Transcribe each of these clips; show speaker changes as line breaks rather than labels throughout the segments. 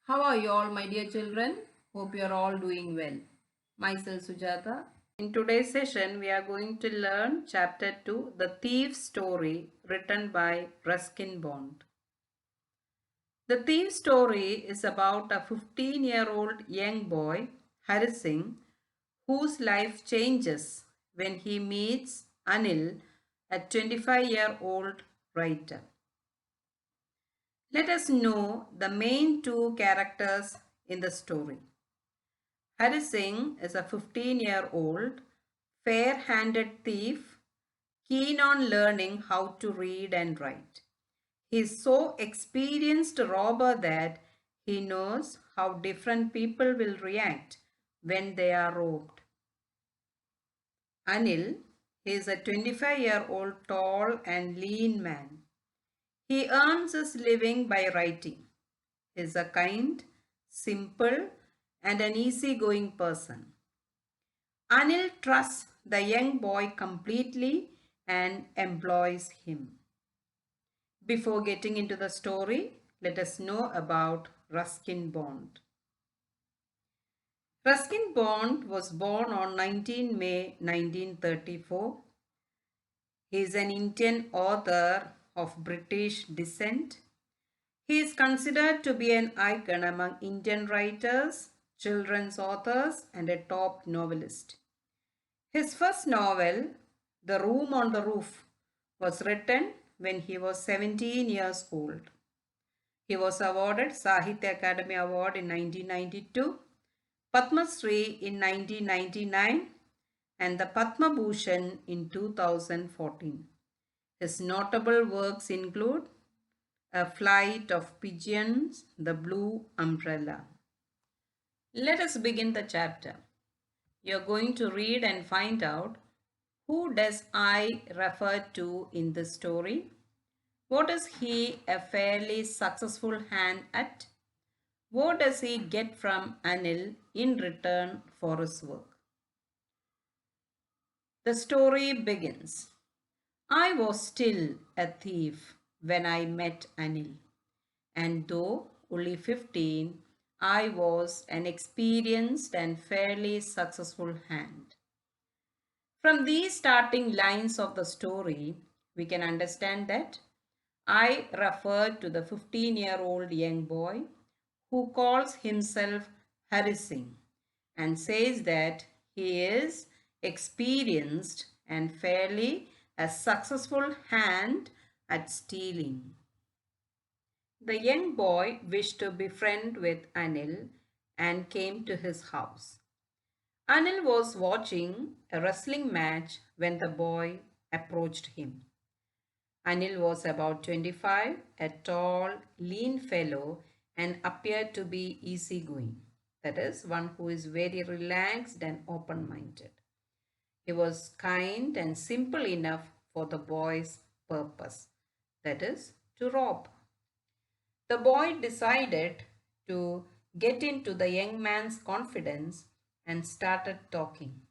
How are you all, my dear children? Hope you are all doing well. Myself Sujata. In today's session, we are going to learn Chapter 2, The Thief's Story, written by Ruskin Bond. The Thief's Story is about a 15-year-old young boy, Hari Singh, whose life changes when he meets Anil, a 25-year-old writer. Let us know the main two characters in the story. Hari Singh is a 15-year-old, fair-handed thief, keen on learning how to read and write. He is so experienced robber that he knows how different people will react when they are robbed. Anil is a 25-year-old tall and lean man. He earns his living by writing. He is a kind, simple, and an easygoing person. Anil trusts the young boy completely and employs him. Before getting into the story, let us know about Ruskin Bond. Ruskin Bond was born on 19 May 1934. He is an Indian author of British descent. He is considered to be an icon among Indian writers, children's authors, and a top novelist. His first novel, The Room on the Roof, was written when he was 17 years old. He was awarded Sahitya Akademi Award in 1992, Padma Shri in 1999, and the Padma Bhushan in 2014. His notable works include A Flight of Pigeons, The Blue Umbrella. Let us begin the chapter. You are going to read and find out who does I refer to in this story? What is he a fairly successful hand at? What does he get from Anil in return for his work? The story begins. I was still a thief when I met Anil, and though only 15, I was an experienced and fairly successful hand. From these starting lines of the story, we can understand that I refer to the 15-year-old young boy who calls himself Hari Singh and says that he is experienced and fairly a successful hand at stealing. The young boy wished to be friend with Anil and came to his house. Anil was watching a wrestling match when the boy approached him. Anil was about 25, a tall, lean fellow, and appeared to be easygoing. That is, one who is very relaxed and open minded. He was kind and simple enough for the boy's purpose, that is, to rob. The boy decided to get into the young man's confidence and started talking.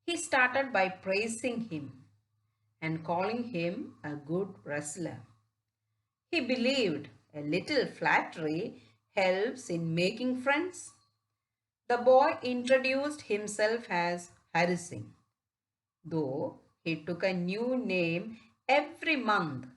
He started by praising him and calling him a good wrestler. He believed a little flattery helps in making friends. The boy introduced himself as Hari Singh, though he took a new name every month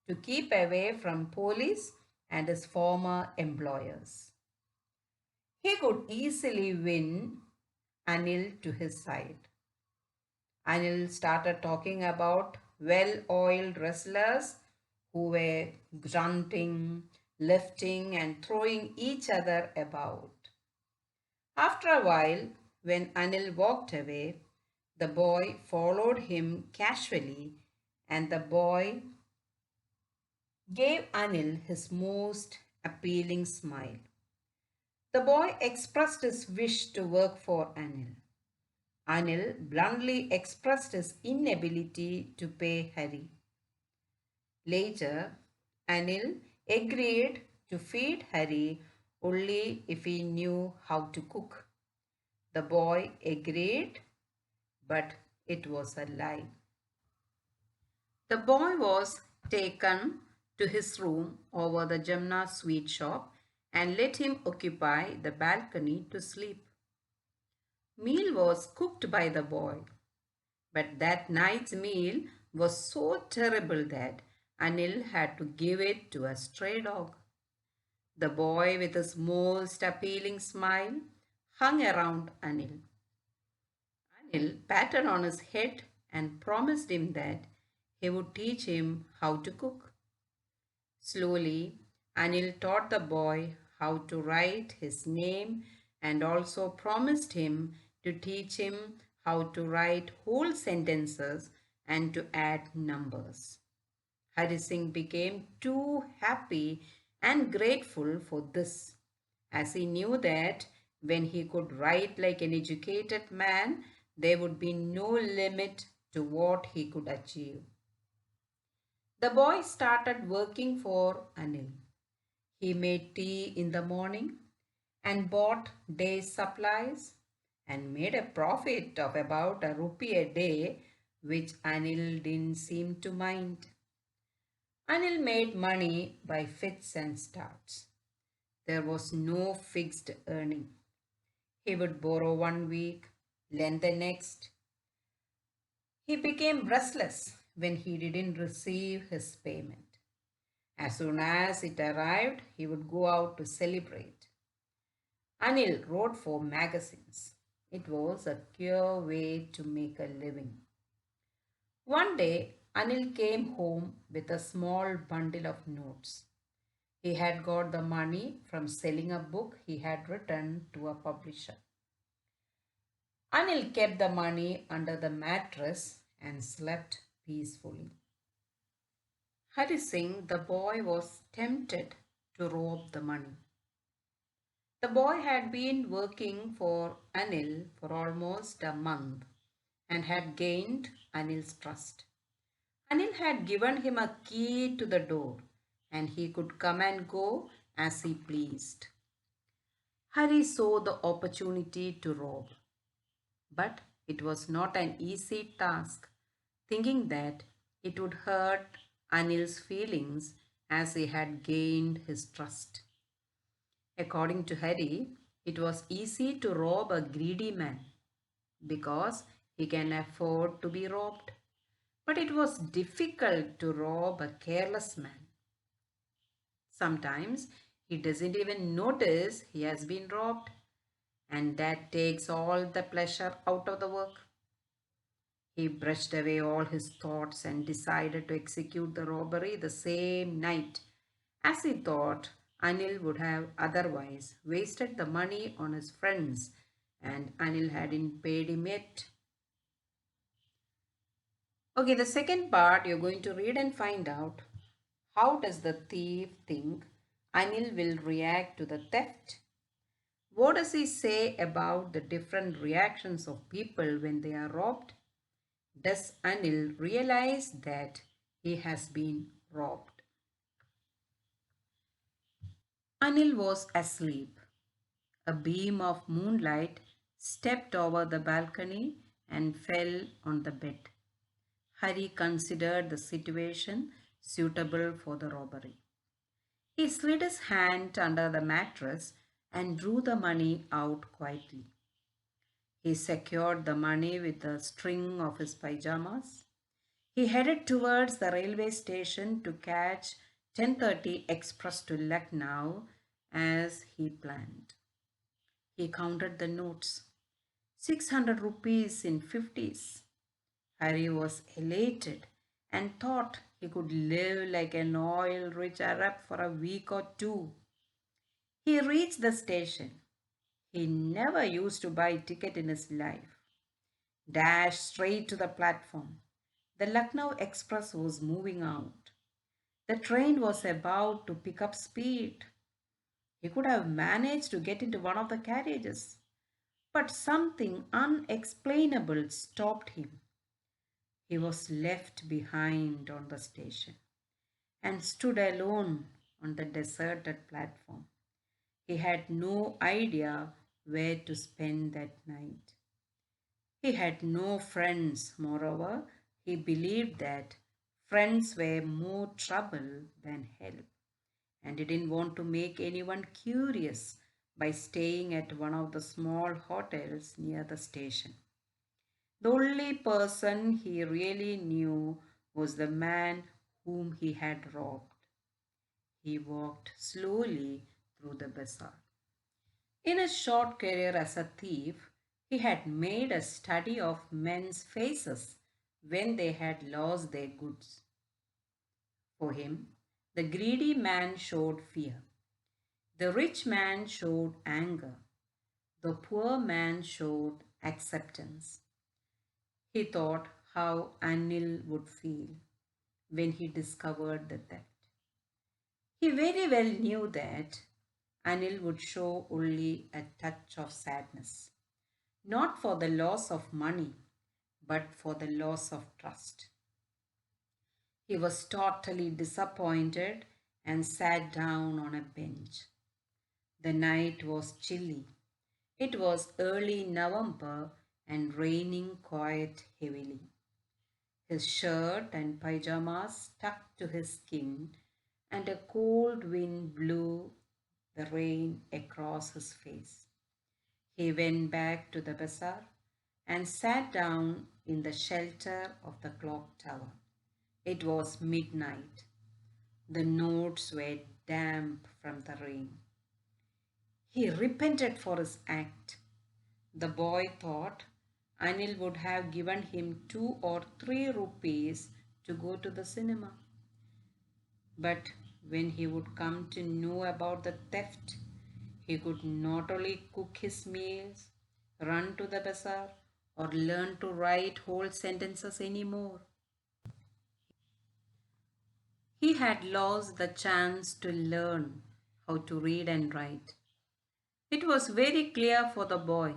to keep away from police and his former employers. He could easily win Anil to his side. Anil started talking about well-oiled wrestlers who were grunting, lifting, and throwing each other about. After a while, when Anil walked away, the boy followed him casually, and the boy gave Anil his most appealing smile. The boy expressed his wish to work for Anil. Anil bluntly expressed his inability to pay Hari. Later, Anil agreed to feed Hari only if he knew how to cook. The boy agreed, but it was a lie. The boy was taken to his room over the Jamna sweet shop and let him occupy the balcony to sleep. Meal was cooked by the boy, but that night's meal was so terrible that Anil had to give it to a stray dog. The boy, with his most appealing smile, hung around Anil. Anil patted on his head and promised him that he would teach him how to cook. Slowly, Anil taught the boy how to write his name and also promised him to teach him how to write whole sentences and to add numbers. Hari Singh became too happy and grateful for this, as he knew that when he could write like an educated man, there would be no limit to what he could achieve. The boy started working for Anil. He made tea in the morning and bought day's supplies and made a profit of about a rupee a day, which Anil didn't seem to mind. Anil made money by fits and starts. There was no fixed earning. He would borrow one week, lend the next. He became restless when he didn't receive his payment. As soon as it arrived, he would go out to celebrate. Anil wrote for magazines. It was a pure way to make a living. One day, Anil came home with a small bundle of notes. He had got the money from selling a book he had written to a publisher. Anil kept the money under the mattress and slept peacefully. Hari Singh, the boy, was tempted to rob the money. The boy had been working for Anil for almost a month and had gained Anil's trust. Anil had given him a key to the door and he could come and go as he pleased. Hari saw the opportunity to rob, but it was not an easy task, thinking that it would hurt Anil's feelings as he had gained his trust. According to Hari, it was easy to rob a greedy man because he can afford to be robbed. But it was difficult to rob a careless man. Sometimes he doesn't even notice he has been robbed, and that takes all the pleasure out of the work. He brushed away all his thoughts and decided to execute the robbery the same night, as he thought Anil would have otherwise wasted the money on his friends, and Anil hadn't paid him yet. Okay, the second part you're going to read and find out how does the thief think Anil will react to the theft? What does he say about the different reactions of people when they are robbed? Does Anil realize that he has been robbed? Anil was asleep. A beam of moonlight stepped over the balcony and fell on the bed. Hari considered the situation suitable for the robbery. He slid his hand under the mattress and drew the money out quietly. He secured the money with the string of his pajamas. He headed towards the railway station to catch 10:30 express to Lucknow as he planned. He counted the notes. 600 rupees in 50s. Harry was elated and thought he could live like an oil-rich Arab for a week or two. He reached the station. He never used to buy a ticket in his life. Dashed straight to the platform. The Lucknow Express was moving out. The train was about to pick up speed. He could have managed to get into one of the carriages, but something unexplainable stopped him. He was left behind on the station and stood alone on the deserted platform. He had no idea where to spend that night. He had no friends. Moreover, he believed that friends were more trouble than help, and he didn't want to make anyone curious by staying at one of the small hotels near the station. The only person he really knew was the man whom he had robbed. He walked slowly through the bazaar. In his short career as a thief, he had made a study of men's faces when they had lost their goods. For him, the greedy man showed fear, the rich man showed anger, the poor man showed acceptance. He thought how Anil would feel when he discovered the theft. He very well knew that Anil would show only a touch of sadness, not for the loss of money, but for the loss of trust. He was totally disappointed and sat down on a bench. The night was chilly. It was early November and raining quite heavily. His shirt and pajamas stuck to his skin, and a cold wind blew the rain across his face. He went back to the bazaar and sat down in the shelter of the clock tower. It was midnight. The notes were damp from the rain. He repented for his act. The boy thought Anil would have given him 2 or 3 rupees to go to the cinema. But when he would come to know about the theft, he could not only cook his meals, run to the bazaar, or learn to write whole sentences anymore. He had lost the chance to learn how to read and write. It was very clear for the boy.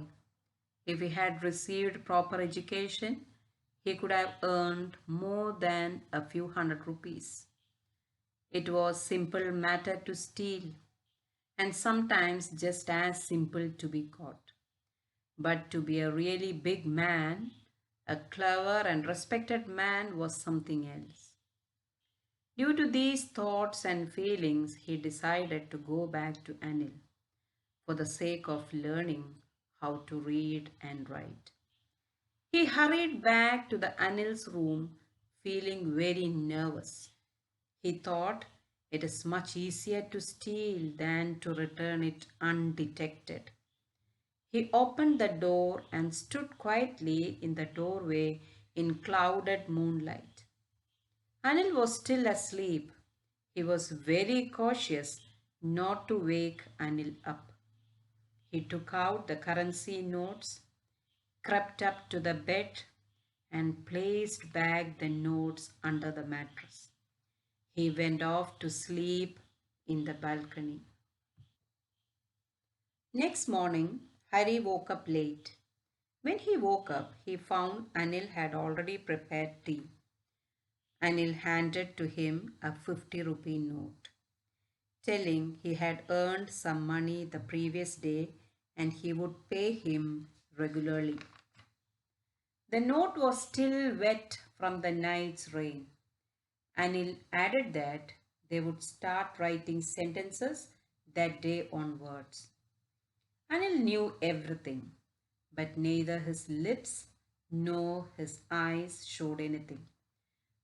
If he had received proper education, he could have earned more than a few hundred rupees. It was simple matter to steal, and sometimes just as simple to be caught. But to be a really big man, a clever and respected man, was something else. Due to these thoughts and feelings, he decided to go back to Anil for the sake of learning how to read and write. He hurried back to the Anil's room feeling very nervous. He thought it is much easier to steal than to return it undetected. He opened the door and stood quietly in the doorway in clouded moonlight. Anil was still asleep. He was very cautious not to wake Anil up. He took out the currency notes, crept up to the bed, and placed back the notes under the mattress. He went off to sleep in the balcony. Next morning, Hari woke up late. When he woke up, he found Anil had already prepared tea. Anil handed to him a 50 rupee note, telling he had earned some money the previous day and he would pay him regularly. The note was still wet from the night's rain. Anil added that they would start writing sentences that day onwards. Anil knew everything, but neither his lips nor his eyes showed anything.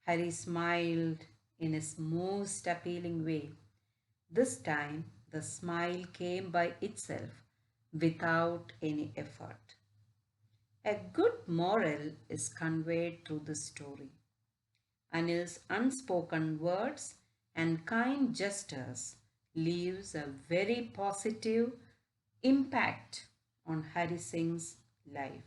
Harry smiled in his most appealing way. This time, the smile came by itself without any effort. A good moral is conveyed through the story. Anil's unspoken words and kind gestures leaves a very positive impact on Hari Singh's life.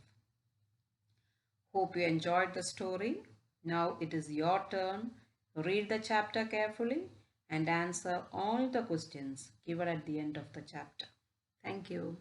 Hope you enjoyed the story. Now it is your turn. Read the chapter carefully and answer all the questions given at the end of the chapter. Thank you.